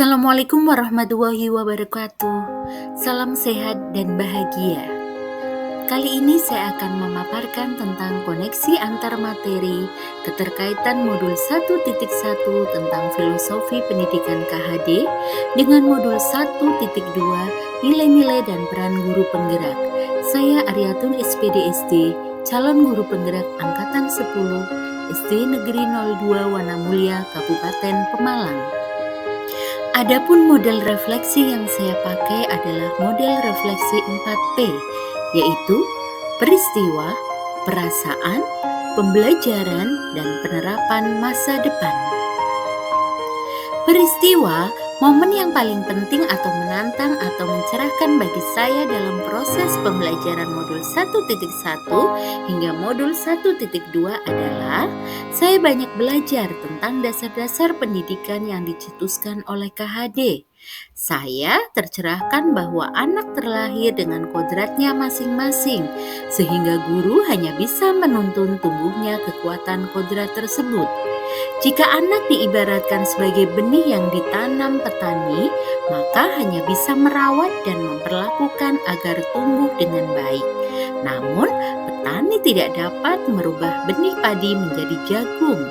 Assalamualaikum warahmatullahi wabarakatuh. Salam sehat dan bahagia. Kali ini saya akan memaparkan tentang koneksi antar materi keterkaitan modul 1.1 tentang filosofi pendidikan KHD dengan modul 1.2 nilai-nilai dan peran guru penggerak. Saya Aryatun SPD SD, calon guru penggerak angkatan 10 SD Negeri 02 Wanamulya, Kabupaten Pemalang. Adapun model refleksi yang saya pakai adalah model refleksi 4P, yaitu peristiwa, perasaan, pembelajaran, dan penerapan masa depan. Peristiwa, momen yang paling penting atau menantang atau mencerahkan bagi saya dalam proses pembelajaran modul 1.1 hingga modul 1.2 adalah saya banyak belajar tentang dasar-dasar pendidikan yang dicetuskan oleh KHD. Saya tercerahkan bahwa anak terlahir dengan kodratnya masing-masing, sehingga guru hanya bisa menuntun tumbuhnya kekuatan kodrat tersebut. Jika anak diibaratkan sebagai benih yang ditanam petani, maka hanya bisa merawat dan memperlakukan agar tumbuh dengan baik. Namun, petani tidak dapat merubah benih padi menjadi jagung.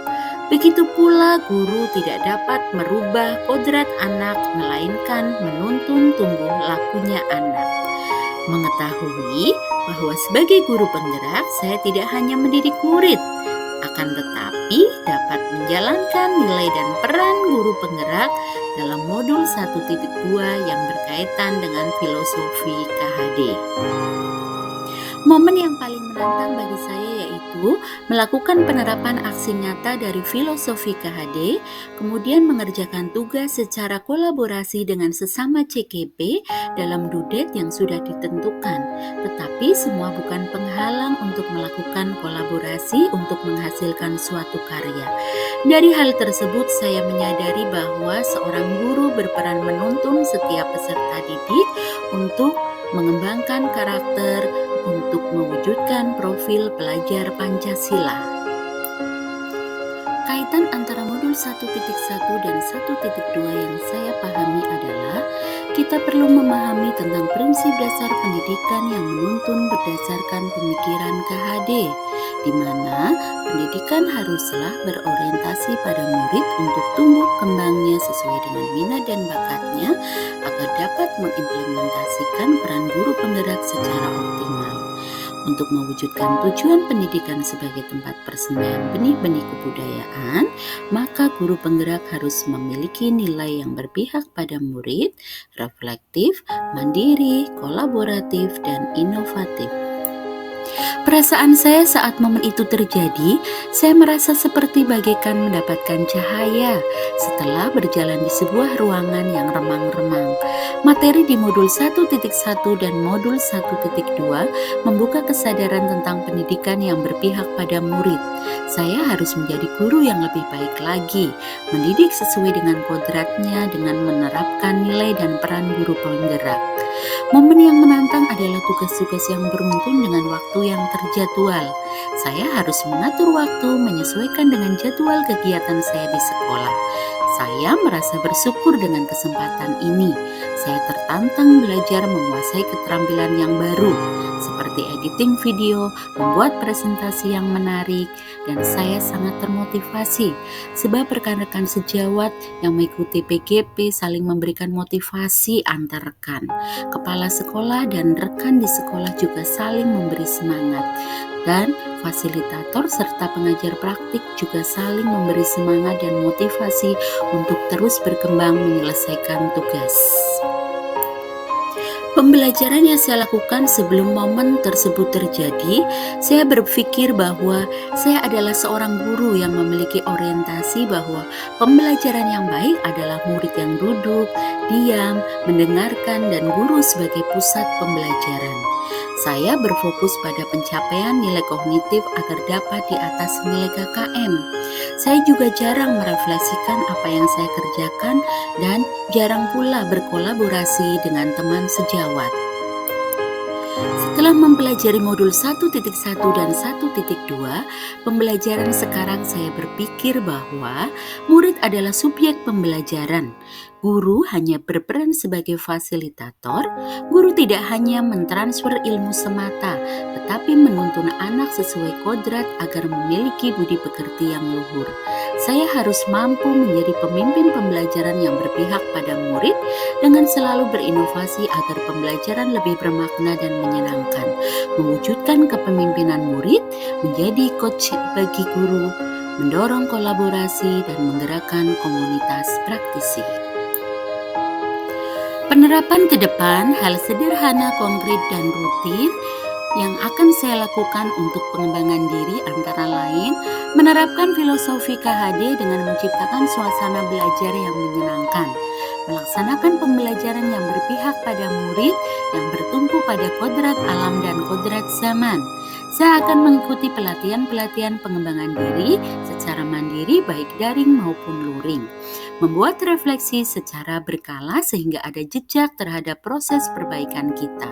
Begitu pula guru tidak dapat merubah kodrat anak, melainkan menuntun tumbuh lakunya anak. Mengetahui bahwa sebagai guru penggerak, saya tidak hanya mendidik murid, akan tetapi dapat menjalankan nilai dan peran guru penggerak dalam modul 1.2 yang berkaitan dengan filosofi KHD. Momen yang paling menantang bagi saya yaitu melakukan penerapan aksi nyata dari filosofi KHD, kemudian mengerjakan tugas secara kolaborasi dengan sesama CKP dalam dudet yang sudah ditentukan. Tetapi semua bukan penghalang untuk melakukan kolaborasi untuk menghasilkan suatu karya. Dari hal tersebut saya menyadari bahwa seorang guru berperan menuntun setiap peserta didik untuk mengembangkan karakter, untuk mewujudkan profil pelajar Pancasila. Kaitan antara modul 1.1 dan 1.2 yang saya pahami adalah kita perlu memahami tentang prinsip dasar pendidikan yang menuntun berdasarkan pemikiran KHD, di mana pendidikan haruslah berorientasi pada murid untuk tumbuh kembangnya sesuai dengan minat dan bakatnya agar dapat mengimplementasikan peran guru penggerak secara optimal. Untuk mewujudkan tujuan pendidikan sebagai tempat persembahyan benih-benih kebudayaan, maka guru penggerak harus memiliki nilai yang berpihak pada murid, reflektif, mandiri, kolaboratif, dan inovatif. Perasaan saya saat momen itu terjadi, saya merasa seperti bagaikan mendapatkan cahaya setelah berjalan di sebuah ruangan yang remang-remang. Materi di modul 1.1 dan modul 1.2 membuka kesadaran tentang pendidikan yang berpihak pada murid. Saya harus menjadi guru yang lebih baik lagi, mendidik sesuai dengan kodratnya dengan menerapkan nilai dan peran guru penggerak. Momen yang menantang adalah tugas-tugas yang beruntun dengan waktu yang terjadwal. Saya harus mengatur waktu menyesuaikan dengan jadwal kegiatan saya di sekolah. Saya merasa bersyukur dengan kesempatan ini. Saya tertantang belajar menguasai keterampilan yang baru, seperti editing video, membuat presentasi yang menarik, dan saya sangat termotivasi sebab rekan-rekan sejawat yang mengikuti PGP saling memberikan motivasi antar rekan. Kepala sekolah dan rekan di sekolah juga saling memberi semangat, dan fasilitator serta pengajar praktik juga saling memberi semangat dan motivasi untuk terus berkembang menyelesaikan tugas. Pembelajaran yang saya lakukan sebelum momen tersebut terjadi, saya berpikir bahwa saya adalah seorang guru yang memiliki orientasi bahwa pembelajaran yang baik adalah murid yang duduk, diam, mendengarkan, dan guru sebagai pusat pembelajaran. Saya berfokus pada pencapaian nilai kognitif agar dapat di atas nilai KKM. Saya juga jarang merefleksikan apa yang saya kerjakan dan jarang pula berkolaborasi dengan teman sejawat. Setelah mempelajari modul 1.1 dan 1.2, pembelajaran sekarang saya berpikir bahwa murid adalah subjek pembelajaran. Guru hanya berperan sebagai fasilitator. Guru tidak hanya mentransfer ilmu semata, tetapi menuntun anak sesuai kodrat agar memiliki budi pekerti yang luhur. Saya harus mampu menjadi pemimpin pembelajaran yang berpihak pada murid dengan selalu berinovasi agar pembelajaran lebih bermakna dan menyenangkan, mewujudkan kepemimpinan murid, menjadi coach bagi guru, mendorong kolaborasi dan menggerakkan komunitas praktisi. Penerapan ke depan, hal sederhana, konkret, dan rutin yang akan saya lakukan untuk pengembangan diri antara lain menerapkan filosofi KHD dengan menciptakan suasana belajar yang menyenangkan, melaksanakan pembelajaran yang berpihak pada murid yang bertumpu pada kodrat alam dan kodrat zaman. Saya akan mengikuti pelatihan-pelatihan pengembangan diri secara mandiri baik daring maupun luring. Membuat refleksi secara berkala sehingga ada jejak terhadap proses perbaikan kita.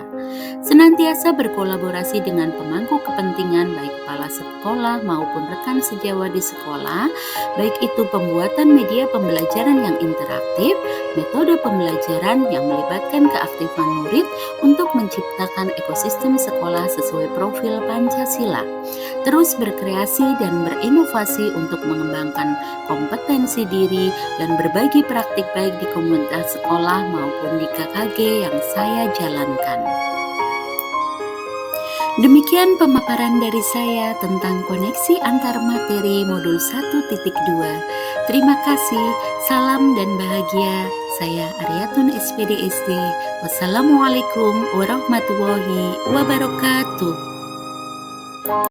Senantiasa berkolaborasi dengan pemangku kepentingan baik kepala sekolah maupun rekan sejawat di sekolah, baik itu pembuatan media pembelajaran yang interaktif, metode pembelajaran yang melibatkan keaktifan murid untuk menciptakan ekosistem sekolah sesuai profil Pancasila. Terus berkreasi dan berinovasi untuk mengembangkan kompetensi diri dan berbagi praktik baik di komunitas sekolah maupun di KKG yang saya jalankan. Demikian pemaparan dari saya tentang koneksi antar materi modul 1.2. Terima kasih, salam dan bahagia. Saya Aryatun SPD SD. Wassalamualaikum warahmatullahi wabarakatuh.